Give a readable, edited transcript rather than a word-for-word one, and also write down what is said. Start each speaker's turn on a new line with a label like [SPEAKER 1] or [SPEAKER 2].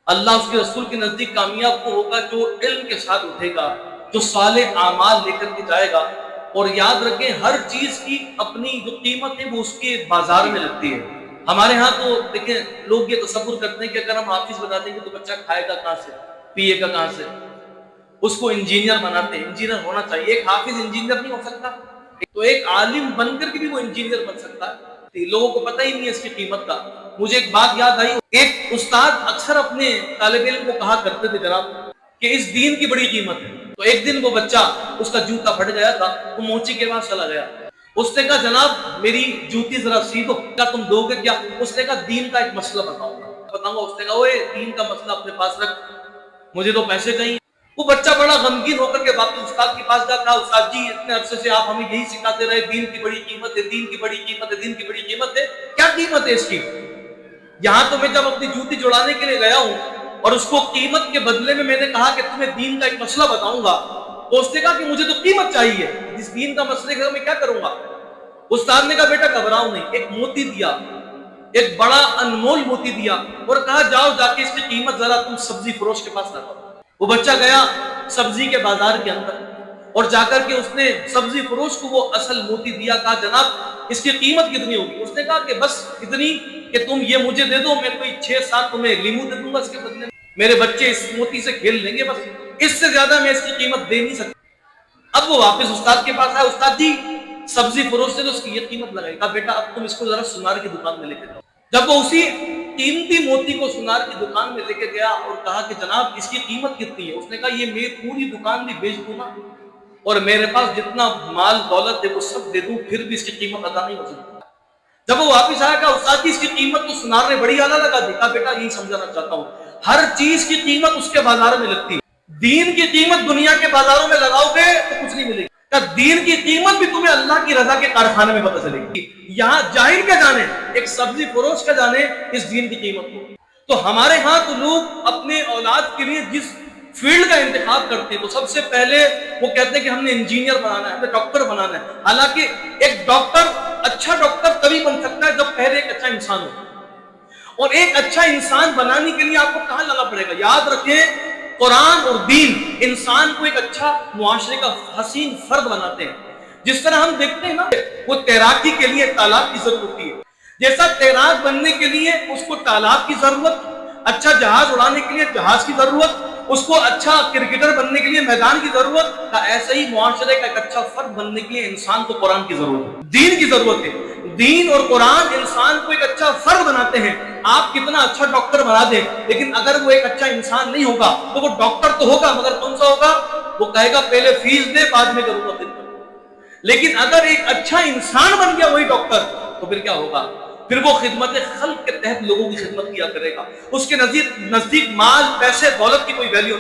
[SPEAKER 1] اللہ اس کے رسول کے نزدیک کامیاب وہ ہوگا جو علم کے ساتھ اٹھے گا، جو صالح اعمال لے کر کے جائے گا۔ اور یاد رکھیں ہر چیز کی اپنی جو قیمت ہے وہ اس کے بازار میں لگتی ہے۔ ہمارے ہاں تو دیکھیں لوگ یہ تصور کرتے ہیں کہ اگر ہم حافظ بنا دیں گے تو بچہ کھائے گا کہاں سے، پیے گا کہاں سے، اس کو انجینئر بناتے ہیں۔ انجینئر ہونا چاہیے، ایک حافظ انجینئر نہیں ہو سکتا، تو ایک عالم بن کر کے بھی وہ انجینئر بن سکتا ہے۔ لوگوں کو پتہ ہی نہیں ہے اس کی قیمت کا۔ مجھے ایک بات یاد آئی، ایک استاد اکثر اپنے طالب علم کو کہا کرتے تھے جناب کہ اس دین کی بڑی قیمت ہے۔ تو ایک دن وہ بچہ، اس کا جوتا پھٹ گیا تھا، وہ موچی کے پاس چلا گیا۔ اس نے کہا جناب میری جوتی ذرا سی دو۔ کہا تم دو گے کیا؟ اس نے کہا دین کا ایک مسئلہ بتاؤں گا۔ اس نے کہا اوے دین کا مسئلہ اپنے پاس رکھ، مجھے تو پیسے چاہیے۔ وہ بچہ بڑا غمگین ہو کر کے واپس استاد کے پاس گیا، کہا استاد جی اتنے عرصے سے آپ ہمیں یہی سکھاتے رہے دین کی بڑی قیمت ہے، دین کی بڑی قیمت ہے، دین کی بڑی قیمت ہے، کیا قیمت ہے اس کی؟ یہاں تو میں جب اپنی جوتی جوڑانے کے لیے گیا ہوں اور اس کو قیمت کے بدلے میں نے کہا کہ تمہیں دین کا ایک مسئلہ بتاؤں گا، تو اس نے کہا کہ مجھے تو قیمت چاہیے، اس دین کا مسئلے کا میں کیا کروں گا؟ استاد نے کہا بیٹا گھبراؤ نہیں، ایک موتی دیا، ایک بڑا انمول موتی دیا، اور کہا جاؤ جا کے اس کی قیمت ذرا تم سبزی فروش کے پاس لگاؤ۔ وہ بچہ گیا سبزی کے بازار کے اندر اور جا کر کے اس نے سبزی فروش کو وہ اصل موتی دیا، کہا جناب اس کی قیمت کتنی ہوگی؟ اس نے کہا کہ بس اتنی کہ تم یہ مجھے دے دو، میں کوئی 6-7 تمہیں لیمو دے دوں گا اس کے بدلے میں، میرے بچے اس موتی سے کھیل لیں گے، بس اس سے زیادہ میں اس کی قیمت دے نہیں سکتا۔ اب وہ واپس استاد کے پاس آیا، استاد جی سبزی فروش سے تو اس کی یہ قیمت لگائی۔ کہا بیٹا اب تم اس کو ذرا سنار کی دکان میں لے کے جاؤ۔ جب وہ اسی قیمتی موتی کو سنار کی دکان میں لے کے گیا اور کہا کہ جناب اس کی قیمت کتنی ہے؟ اس نے کہا یہ میں پوری دکان بھی بیچ دوں گا اور میرے پاس جتنا مال دولت ہے وہ سب دے دوں، پھر بھی اس کی قیمت ادا نہیں ہو سکتی۔ جب وہ واپس آیا کہا استاد جی اس کی قیمت تو سنار نے بڑی اعلیٰ لگا دی۔ کہا بیٹا یہی سمجھانا چاہتا ہوں ہر چیز کی قیمت اس کے بازار میں لگتی ہے، دین کی قیمت دنیا کے بازاروں میں لگاؤ گے تو کچھ نہیں ملے گی، دین کی قیمت بھی تمہیں اللہ کی رضا کے کارخانے میں پتہ چلے گی۔ یہاں جاہل کیا جانے، ایک سبزی فروش کا جانے اس دین کی قیمت کو۔ تو ہمارے ہاں تو لوگ اپنے اولاد کے لیے جس فیلڈ کا انتخاب کرتے ہیں تو سب سے پہلے وہ کہتے ہیں کہ ہم نے انجینئر بنانا ہے، ہمیں ڈاکٹر بنانا ہے۔ حالانکہ ایک ڈاکٹر اچھا ڈاکٹر تبھی بن سکتا ہے جب پہلے ایک اچھا انسان ہو، اور ایک اچھا انسان بنانے کے لیے آپ کو کہاں لانا پڑے گا؟ یاد رکھیں قرآن اور دین انسان کو ایک اچھا معاشرے کا حسین فرد بناتے ہیں۔ جس طرح ہم دیکھتے ہیں نا وہ تیراکی کے لیے تالاب کی ضرورت ہوتی ہے، جیسا تیراک بننے کے لیے اس کو تالاب کی ضرورت، اچھا جہاز اڑانے کے لیے جہاز کی ضرورت، اس کو اچھا کرکٹر بننے کے لیے میدان کی ضرورت، ایسے ہی معاشرے کا ایک اچھا فرد بننے کے لیے انسان کو قرآن کی ضرورت ہے، دین کی ضرورت ہے۔ دین اور قرآن انسان کو ایک اچھا فرد بناتے ہیں۔ آپ کتنا اچھا ڈاکٹر بنا دیں لیکن اگر وہ ایک اچھا انسان نہیں ہوگا تو وہ ڈاکٹر تو ہوگا مگر کون سا ہوگا؟ وہ کہے گا پہلے فیس دے بعد میں کروں گا خدمت۔ لیکن اگر ایک اچھا انسان بن گیا وہی ڈاکٹر تو پھر کیا ہوگا؟ پھر وہ خدمت خلق کے تحت لوگوں کی خدمت کیا کرے گا، اس کے نزدیک مال پیسے دولت کی کوئی ویلیو